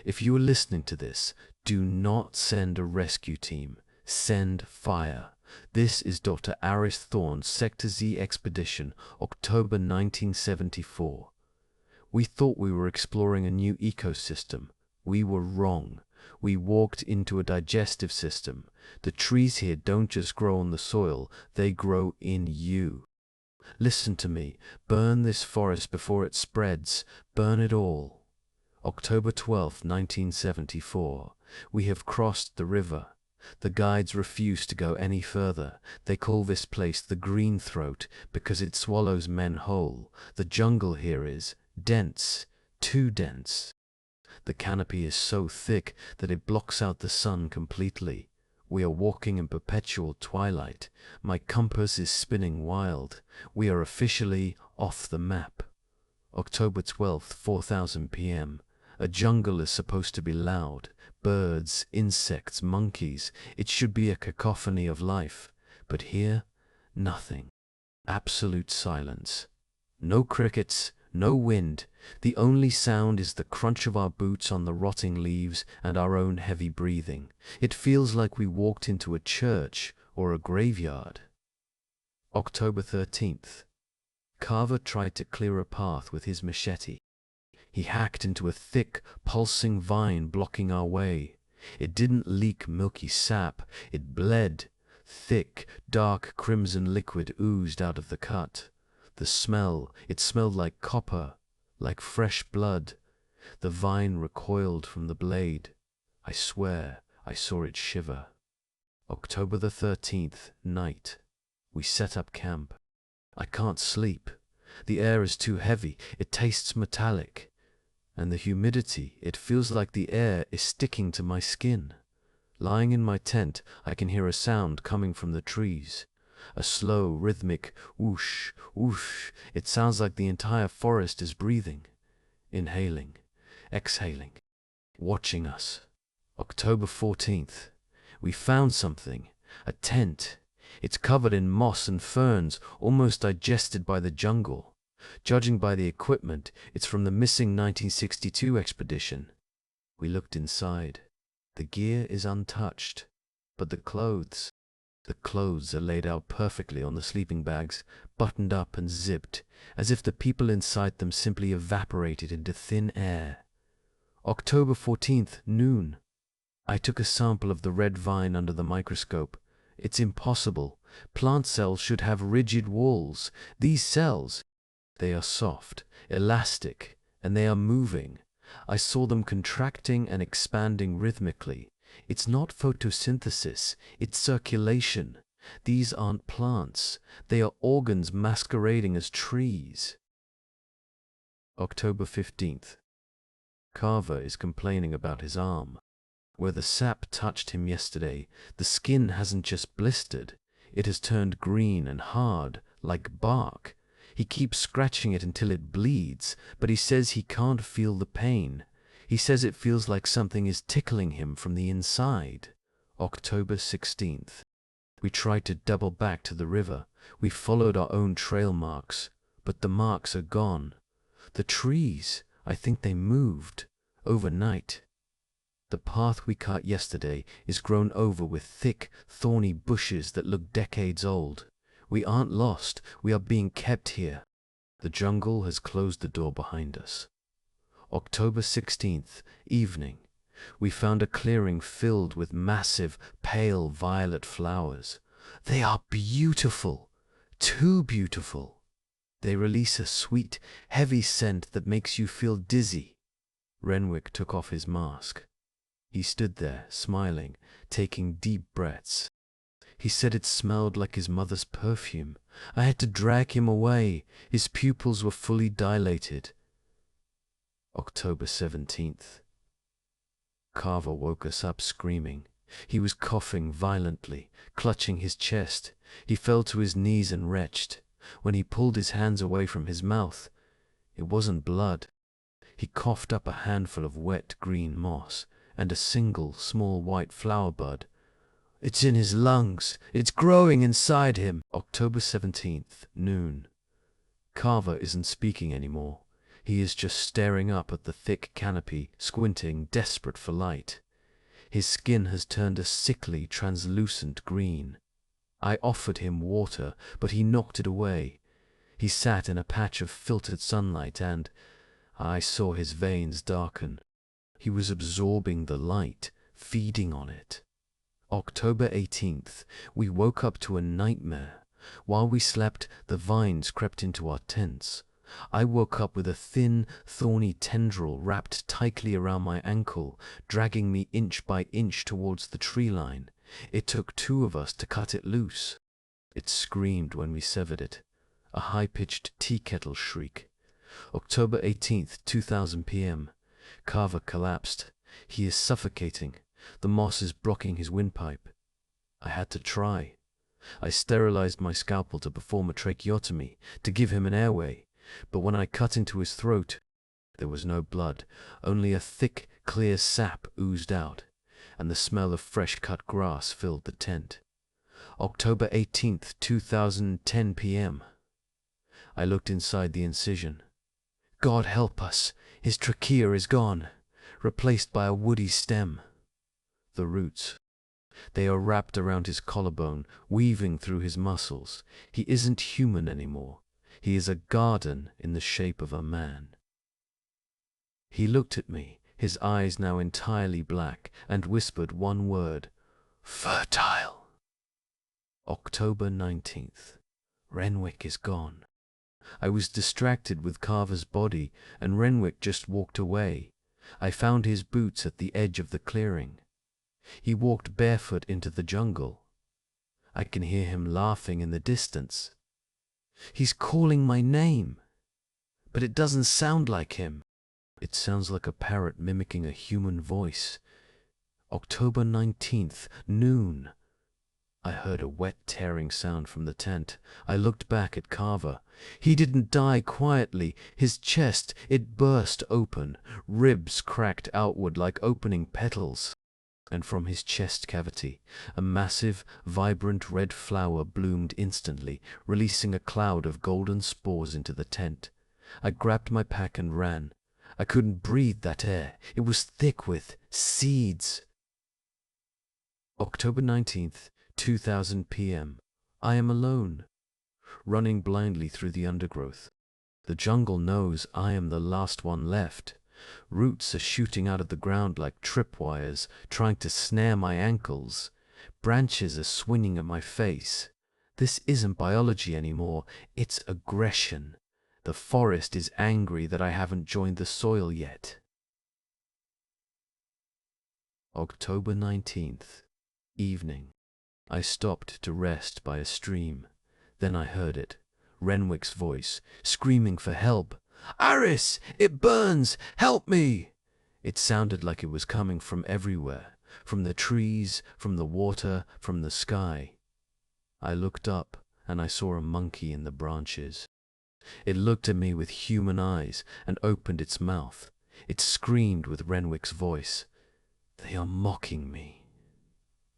If you are listening to this, do not send a rescue team. Send fire. This is Dr. Aris Thorne's Sector Z expedition, October 1974. We thought we were exploring a new ecosystem. We were wrong. We walked into a digestive system. The trees here don't just grow on the soil, they grow in you. Listen to me. Burn this forest before it spreads. Burn it all. October 12, 1974. We have crossed the river. The guides refuse to go any further. They call this place the Green Throat because it swallows men whole. The jungle here is dense, too dense. The canopy is so thick that it blocks out the sun completely. We are walking in perpetual twilight. My compass is spinning wild. We are officially off the map. October 12th, 4000 p.m. A jungle is supposed to be loud. Birds, insects, monkeys. It should be a cacophony of life. But here, nothing. Absolute silence. No crickets, no wind. The only sound is the crunch of our boots on the rotting leaves and our own heavy breathing. It feels like we walked into a church or a graveyard. October 13th. Carver tried to clear a path with his machete. He hacked into a thick, pulsing vine blocking our way. It didn't leak milky sap. It bled. Thick, dark crimson liquid oozed out of the cut. The smell, it smelled like copper, like fresh blood. The vine recoiled from the blade. I swear I saw it shiver. October the 13th, night. We set up camp. I can't sleep. The air is too heavy. It tastes metallic. And the humidity, it feels like the air is sticking to my skin. Lying in my tent, I can hear a sound coming from the trees. A slow, rhythmic whoosh, whoosh. It sounds like the entire forest is breathing, inhaling, exhaling, watching us. October 14th. We found something. A tent. It's covered in moss and ferns, almost digested by the jungle. Judging by the equipment, it's from the missing 1962 expedition. We looked inside. The gear is untouched, but the clothes are laid out perfectly on the sleeping bags, buttoned up and zipped, as if the people inside them simply evaporated into thin air. October 14th, noon. I took a sample of the red vine under the microscope. It's impossible. Plant cells should have rigid walls. These cells, they are soft, elastic, and they are moving. I saw them contracting and expanding rhythmically. It's not photosynthesis, it's circulation. These aren't plants. They are organs masquerading as trees. October 15th. Carver is complaining about his arm. Where the sap touched him yesterday, the skin hasn't just blistered. It has turned green and hard, like bark. He keeps scratching it until it bleeds, but he says he can't feel the pain. He says it feels like something is tickling him from the inside. October 16th. We tried to double back to the river. We followed our own trail marks, but the marks are gone. The trees, I think they moved overnight. The path we cut yesterday is grown over with thick, thorny bushes that look decades old. We aren't lost, we are being kept here. The jungle has closed the door behind us. October 16th, evening. We found a clearing filled with massive, pale violet flowers. They are beautiful, too beautiful. They release a sweet, heavy scent that makes you feel dizzy. Renwick took off his mask. He stood there, smiling, taking deep breaths. He said it smelled like his mother's perfume. I had to drag him away. His pupils were fully dilated. October 17th. Carver woke us up screaming. He was coughing violently, clutching his chest. He fell to his knees and retched. When he pulled his hands away from his mouth, it wasn't blood. He coughed up a handful of wet green moss and a single small white flower bud. It's in his lungs. It's growing inside him. October 17th, noon. Carver isn't speaking anymore. He is just staring up at the thick canopy, squinting, desperate for light. His skin has turned a sickly, translucent green. I offered him water, but he knocked it away. He sat in a patch of filtered sunlight, and I saw his veins darken. He was absorbing the light, feeding on it. October 18th, we woke up to a nightmare. While we slept, the vines crept into our tents. I woke up with a thin, thorny tendril wrapped tightly around my ankle, dragging me inch by inch towards the tree line. It took two of us to cut it loose. It screamed when we severed it, a high-pitched tea kettle shriek. October 18th, 2000 p.m. Carver collapsed. He is suffocating. The moss is blocking his windpipe. I had to try. I sterilized my scalpel to perform a tracheotomy, to give him an airway. But when I cut into his throat, there was no blood. Only a thick, clear sap oozed out, and the smell of fresh-cut grass filled the tent. October 18th, 2010 p.m. I looked inside the incision. God help us! His trachea is gone, replaced by a woody stem. The roots. They are wrapped around his collarbone, weaving through his muscles. He isn't human anymore. He is a garden in the shape of a man. He looked at me, his eyes now entirely black, and whispered one word: fertile. October 19th. Renwick is gone. I was distracted with Carver's body, and Renwick just walked away. I found his boots at the edge of the clearing. He walked barefoot into the jungle. I can hear him laughing in the distance. He's calling my name, but it doesn't sound like him. It sounds like a parrot mimicking a human voice. October 19th, noon. I heard a wet tearing sound from the tent. I looked back at Carver. He didn't die quietly. His chest, it burst open. Ribs cracked outward like opening petals. And from his chest cavity, a massive, vibrant red flower bloomed instantly, releasing a cloud of golden spores into the tent. I grabbed my pack and ran. I couldn't breathe that air. It was thick with seeds. October 19th, 2000 p.m. I am alone, running blindly through the undergrowth. The jungle knows I am the last one left. Roots are shooting out of the ground like tripwires, trying to snare my ankles. Branches are swinging at my face. This isn't biology anymore, it's aggression. The forest is angry that I haven't joined the soil yet. October 19th, evening. I stopped to rest by a stream. Then I heard it, Renwick's voice, screaming for help. "Aris, it burns! Help me!" It sounded like it was coming from everywhere, from the trees, from the water, from the sky. I looked up, and I saw a monkey in the branches. It looked at me with human eyes and opened its mouth. It screamed with Renwick's voice. They are mocking me.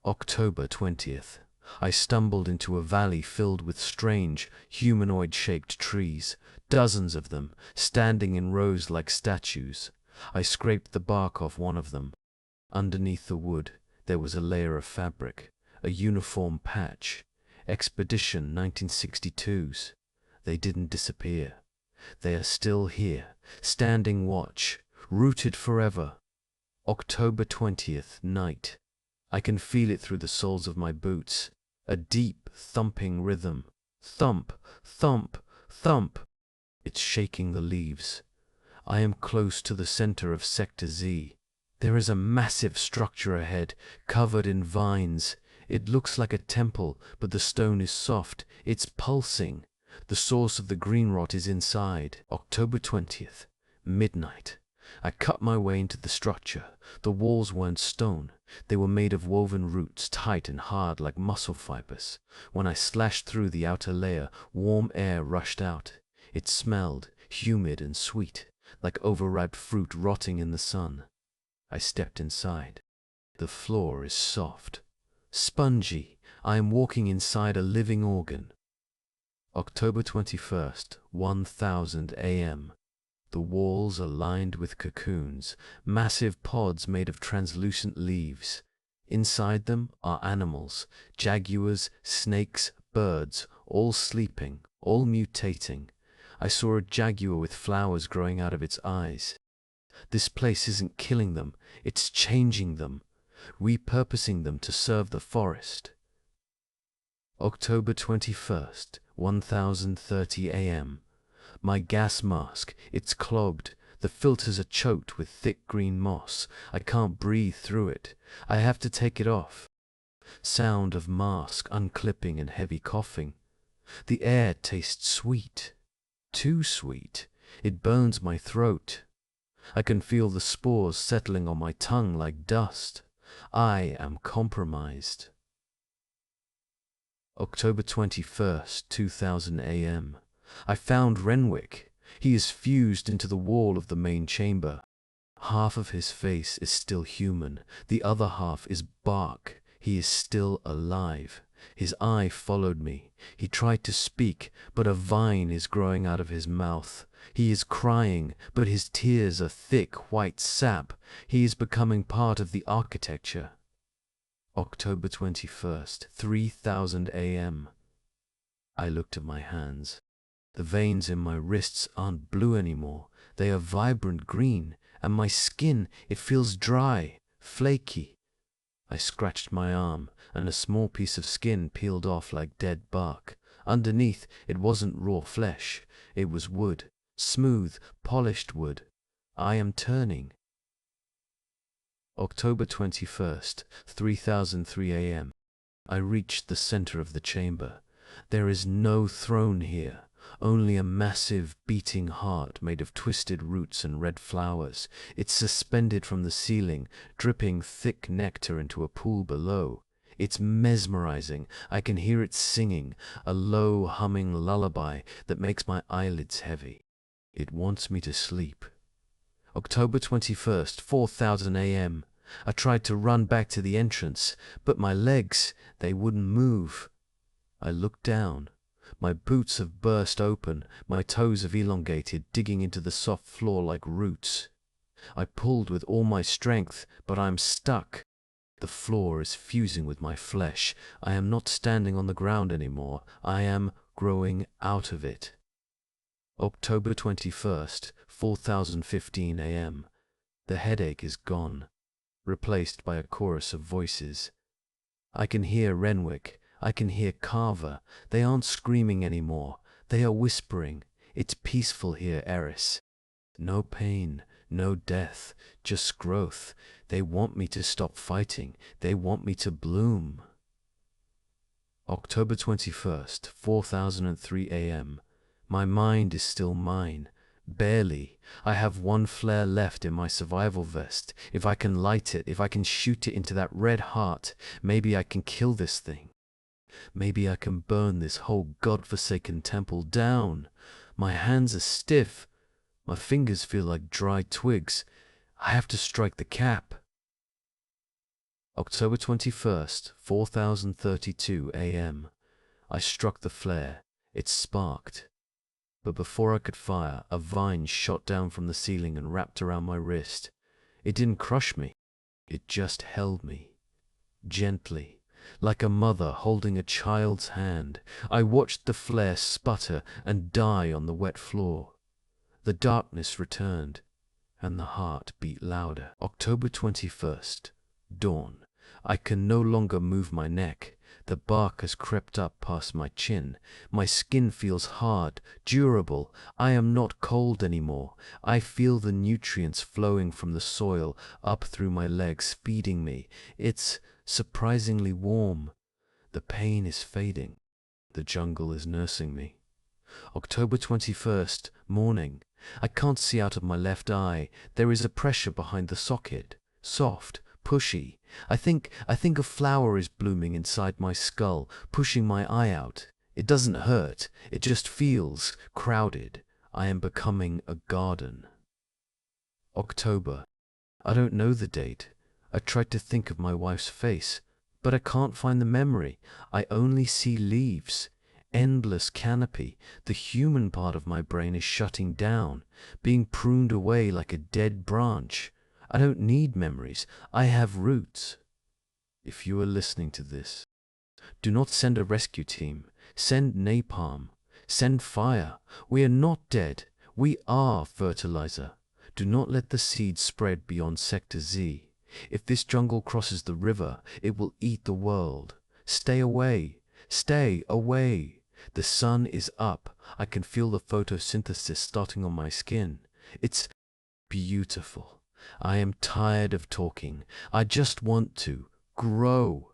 October 20th. I stumbled into a valley filled with strange, humanoid-shaped trees, dozens of them, standing in rows like statues. I scraped the bark off one of them. Underneath the wood, there was a layer of fabric, a uniform patch. Expedition 1962s. They didn't disappear. They are still here, standing watch, rooted forever. October 20th, night. I can feel it through the soles of my boots. A deep, thumping rhythm. Thump, thump, thump. It's shaking the leaves. I am close to the center of Sector Z. There is a massive structure ahead, covered in vines. It looks like a temple, but the stone is soft. It's pulsing. The source of the green rot is inside. October 20th, midnight. I cut my way into the structure. The walls weren't stone. They were made of woven roots, tight and hard like muscle fibers. When I slashed through the outer layer, warm air rushed out. It smelled, humid and sweet, like overripe fruit rotting in the sun. I stepped inside. The floor is soft, spongy. I am walking inside a living organ. October 21st, 1000 a.m. The walls are lined with cocoons, massive pods made of translucent leaves. Inside them are animals, jaguars, snakes, birds, all sleeping, all mutating. I saw a jaguar with flowers growing out of its eyes. This place isn't killing them, it's changing them, repurposing them to serve the forest. October 21st, 1030 a.m. My gas mask, it's clogged. The filters are choked with thick green moss. I can't breathe through it. I have to take it off. Sound of mask unclipping and heavy coughing. The air tastes sweet. Too sweet. It burns my throat. I can feel the spores settling on my tongue like dust. I am compromised. October 21st, 2000 a.m. I found Renwick. He is fused into the wall of the main chamber. Half of his face is still human. The other half is bark. He is still alive. His eye followed me. He tried to speak, but a vine is growing out of his mouth. He is crying, but his tears are thick white sap. He is becoming part of the architecture. October 21st, 3000 a.m. I looked at my hands. The veins in my wrists aren't blue anymore. They are vibrant green, and my skin, it feels dry, flaky. I scratched my arm, and a small piece of skin peeled off like dead bark. Underneath, it wasn't raw flesh. It was wood, smooth, polished wood. I am turning. October 21st, 3003 a.m. I reached the center of the chamber. There is no throne here, only a massive beating heart made of twisted roots and red flowers. It's suspended from the ceiling, dripping thick nectar into a pool below. It's mesmerizing. I can hear it singing, a low humming lullaby that makes my eyelids heavy. It wants me to sleep. October 21st, 4000 a.m. I tried to run back to the entrance, but my legs, they wouldn't move. I looked down. My boots have burst open, my toes have elongated, digging into the soft floor like roots. I pulled with all my strength, but I'm stuck. The floor is fusing with my flesh. I am not standing on the ground anymore. I am growing out of it. October 21st, 4015 a.m. The headache is gone, replaced by a chorus of voices. I can hear Renwick. I can hear Carver. They aren't screaming anymore. They are whispering. It's peaceful here, Eris. No pain, no death, just growth. They want me to stop fighting. They want me to bloom. October 21st, 4003 a.m. My mind is still mine. Barely. I have one flare left in my survival vest. If I can light it, if I can shoot it into that red heart, maybe I can kill this thing. Maybe I can burn this whole godforsaken temple down. My hands are stiff. My fingers feel like dry twigs. I have to strike the cap. October 21st, 4032 a.m. I struck the flare. It sparked. But before I could fire, a vine shot down from the ceiling and wrapped around my wrist. It didn't crush me. It just held me. Gently. Like a mother holding a child's hand, I watched the flare sputter and die on the wet floor. The darkness returned, and the heart beat louder. October 21st, dawn. I can no longer move my neck. The bark has crept up past my chin. My skin feels hard, durable. I am not cold anymore. I feel the nutrients flowing from the soil up through my legs, feeding me. It's surprisingly warm. The pain is fading. The jungle is nursing me. October 21st, morning. I can't see out of my left eye. There is a pressure behind the socket. Soft, pushy. I think a flower is blooming inside my skull, pushing my eye out. It doesn't hurt. It just feels crowded. I am becoming a garden. October. I don't know the date. I tried to think of my wife's face, but I can't find the memory. I only see leaves. endless canopy. The human part of my brain is shutting down, being pruned away like a dead branch. I don't need memories. I have roots. If you are listening to this, do not send a rescue team. Send napalm. Send fire. We are not dead. We are fertilizer. Do not let the seed spread beyond Sector Z. If this jungle crosses the river, it will eat the world. Stay away. Stay away. The sun is up. I can feel the photosynthesis starting on my skin. It's beautiful. I am tired of talking. I just want to grow.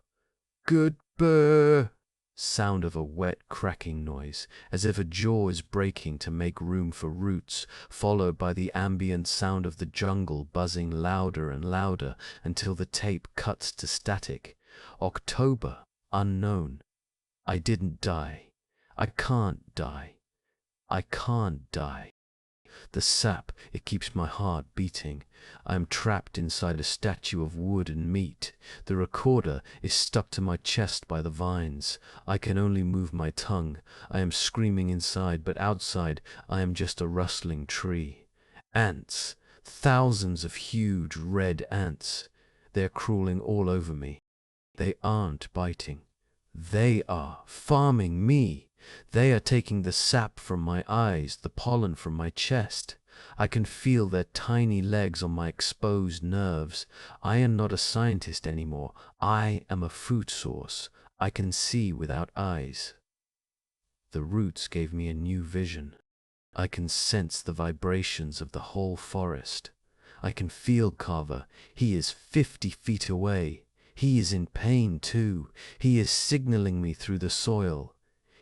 Goodbye. Sound of a wet cracking noise, as if a jaw is breaking to make room for roots, followed by the ambient sound of the jungle buzzing louder and louder until the tape cuts to static. October, unknown. I didn't die. I can't die. I can't die. The sap, it keeps my heart beating. I am trapped inside a statue of wood and meat. The recorder is stuck to my chest by the vines. I can only move my tongue. I am screaming inside, but outside I am just a rustling tree. Ants. Thousands of huge red ants. They're crawling all over me. They aren't biting. They are farming me. They are taking the sap from my eyes, the pollen from my chest. I can feel their tiny legs on my exposed nerves. I am not a scientist anymore. I am a food source. I can see without eyes. The roots gave me a new vision. I can sense the vibrations of the whole forest. I can feel Carver. He is 50 feet away. He is in pain too. He is signaling me through the soil.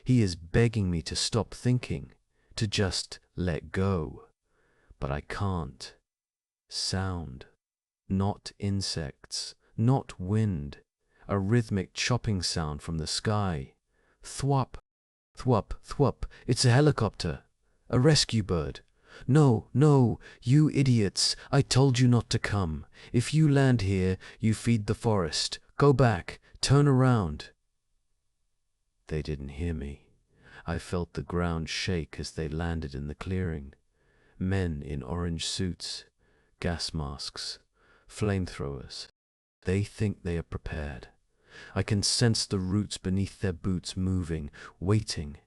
He is begging me to stop thinking, to just let go. But I can't. Sound. Not insects, not wind. A rhythmic chopping sound from the sky. Thwop, thwop, thwop. It's a helicopter. A rescue bird. No, no, you idiots. I told you not to come. If you land here, you feed the forest. Go back. Turn around. They didn't hear me. I felt the ground shake as they landed in the clearing. Men in orange suits, gas masks, flamethrowers. They think they are prepared. I can sense the roots beneath their boots moving, waiting.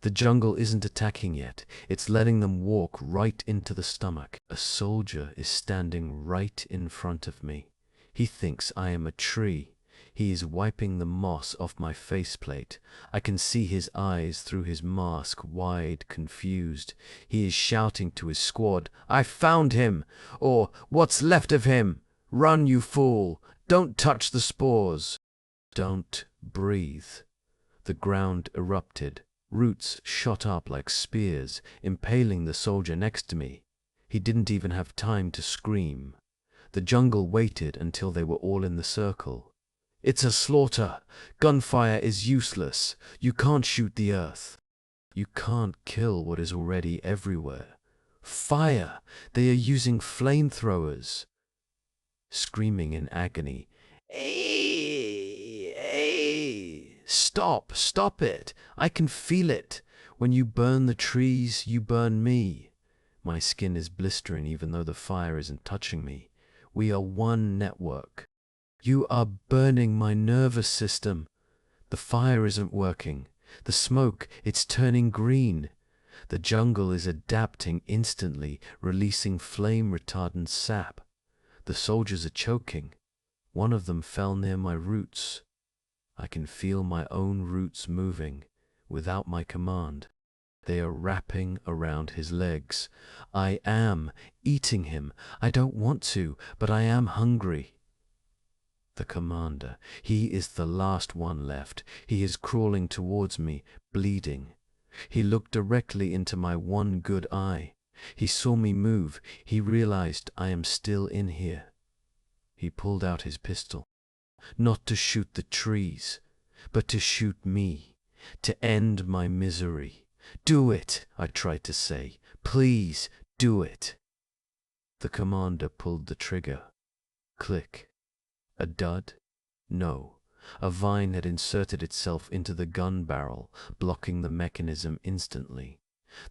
The jungle isn't attacking yet. It's letting them walk right into the stomach. A soldier is standing right in front of me. He thinks I am a tree. He is wiping the moss off my faceplate. I can see his eyes through his mask, wide, confused. He is shouting to his squad, "I found him!" Or, "What's left of him? Run, you fool! Don't touch the spores!" Don't breathe. The ground erupted. Roots shot up like spears, impaling the soldier next to me. He didn't even have time to scream. The jungle waited until they were all in the circle. It's a slaughter. Gunfire is useless. You can't shoot the earth. You can't kill what is already everywhere. Fire! They are using flamethrowers. Screaming in agony. Hey! Hey! Stop! Stop it! I can feel it. When you burn the trees, you burn me. My skin is blistering even though the fire isn't touching me. We are one network. You are burning my nervous system. The fire isn't working. The smoke, it's turning green. The jungle is adapting instantly, releasing flame-retardant sap. The soldiers are choking. One of them fell near my roots. I can feel my own roots moving, without my command. They are wrapping around his legs. I am eating him. I don't want to, but I am hungry. The commander, he is the last one left. He is crawling towards me, bleeding. He looked directly into my one good eye. He saw me move. He realized I am still in here. He pulled out his pistol. Not to shoot the trees, but to shoot me, to end my misery. Do it, I tried to say. Please, do it. The commander pulled the trigger. Click. A dud? No. A vine had inserted itself into the gun barrel, blocking the mechanism instantly.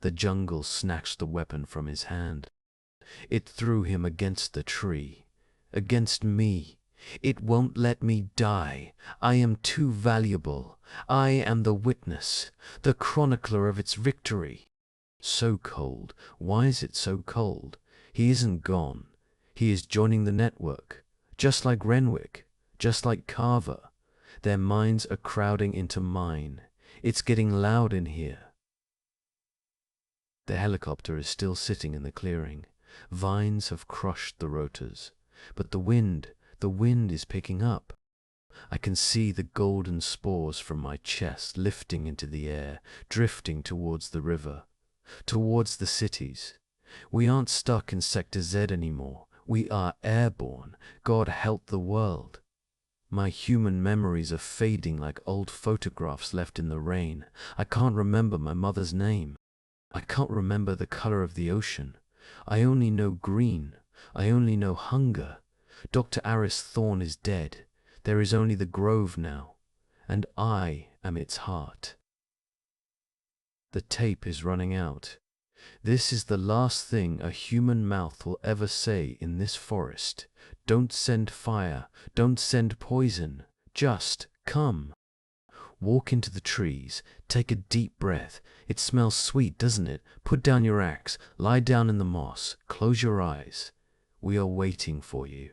The jungle snatched the weapon from his hand. It threw him against the tree. Against me. It won't let me die. I am too valuable. I am the witness, the chronicler of its victory. So cold. Why is it so cold? He isn't gone. He is joining the network. Just like Renwick. Just like Carver. Their minds are crowding into mine. It's getting loud in here. The helicopter is still sitting in the clearing. Vines have crushed the rotors. But the wind is picking up. I can see the golden spores from my chest lifting into the air, drifting towards the river, towards the cities. We aren't stuck in Sector Z anymore. We are airborne. God help the world. My human memories are fading like old photographs left in the rain. I can't remember my mother's name. I can't remember the color of the ocean. I only know green. I only know hunger. Dr. Aris Thorne is dead. There is only the grove now, and I am its heart. The tape is running out. This is the last thing a human mouth will ever say in this forest. Don't send fire. Don't send poison. Just come. Walk into the trees. Take a deep breath. It smells sweet, doesn't it? Put down your axe. Lie down in the moss. Close your eyes. We are waiting for you.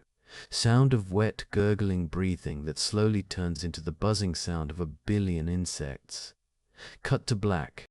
Sound of wet, gurgling breathing that slowly turns into the buzzing sound of a billion insects. Cut to black.